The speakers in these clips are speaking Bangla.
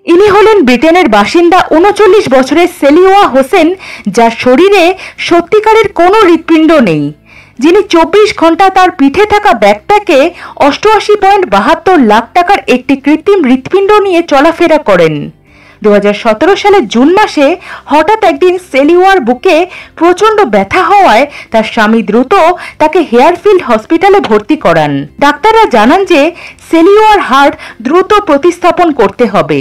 ইনি হলেন ব্রিটেনের বাসিন্দা ৩৯ বছরের সেলিওয়া হোসেন, যার শরীরে সত্যিকারের কোনো হৃৎপিণ্ড নেই, যিনি ২৪ ঘন্টা তার পিঠে থাকা ব্যাগপ্যাকে ৮৮.৭২ লাখ টাকার একটি কৃত্রিম হৃৎপিণ্ড নিয়ে চলাফেরা করেন। ২০১৭ সালের জুন মাসে হঠাৎ একদিন সেলিওয়ার বুকে প্রচন্ড ব্যথা হওয়ায় তার স্বামী দ্রুত তাকে হেয়ারফিল্ড হসপিটালে ভর্তি করান। ডাক্তাররা জানান যে সেলিওয়ার হার্ট দ্রুত প্রতিস্থাপন করতে হবে,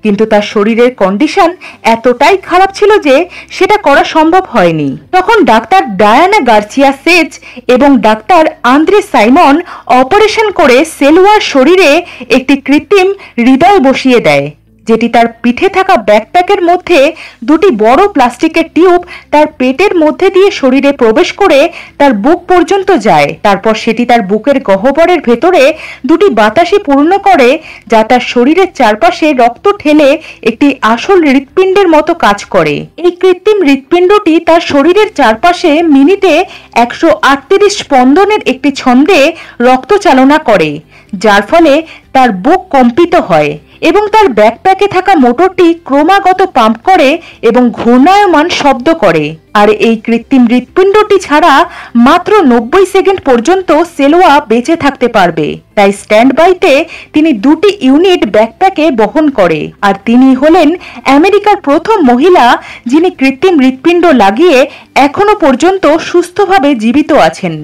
কিন্তু তার শরীরের কন্ডিশন এতটাই খারাপ ছিল যে সেটা করা সম্ভব হয়নি। তখন ডাক্তার ডায়ানা গার্সিয়া সেজ এবং ডাক্তার আন্দ্রে সাইমন অপারেশন করে সেলিওয়ার শরীরে একটি কৃত্রিম হৃদয় বসিয়ে দেয়, যেটি তার পিঠে থাকা ব্যাকপ্যাকের মধ্যে দুটি বড় প্লাস্টিকের টিউব তার পেটের মধ্যে দিয়ে শরীরে প্রবেশ করে তার বুক পর্যন্ত যায়। তারপর সেটি তার বুকের গহ্বরের ভেতরে দুটি বাতাসে পূর্ণ করে, যা তার শরীরের চারপাশে রক্ত ঠেলে একটি আসল হৃৎপিণ্ডের মতো কাজ করে। এই কৃত্রিম হৃৎপিণ্ডটি তার শরীরের চারপাশে মিনিটে ১৩৮ স্পন্দনের একটি ছন্দে রক্ত চালনা করে, যার ফলে তার বুক কম্পিত হয় এবং তার ব্যাকপ্যাকে থাকা মোটরটি ক্রমাগত পাম্প করে এবং ঘূর্ণায়মান শব্দ করে। আর এই কৃত্রিম হৃৎপিণ্ডটি ছাড়া মাত্র ৯০ সেকেন্ড পর্যন্ত সেলোয়া বেঁচে থাকতে পারবে। তাই স্ট্যান্ড বাইতে তিনি দুটি ইউনিট ব্যাকপ্যাকে বহন করে। আর তিনি হলেন আমেরিকার প্রথম মহিলা যিনি কৃত্রিম হৃৎপিণ্ড লাগিয়ে এখনো পর্যন্ত সুস্থভাবে জীবিত আছেন।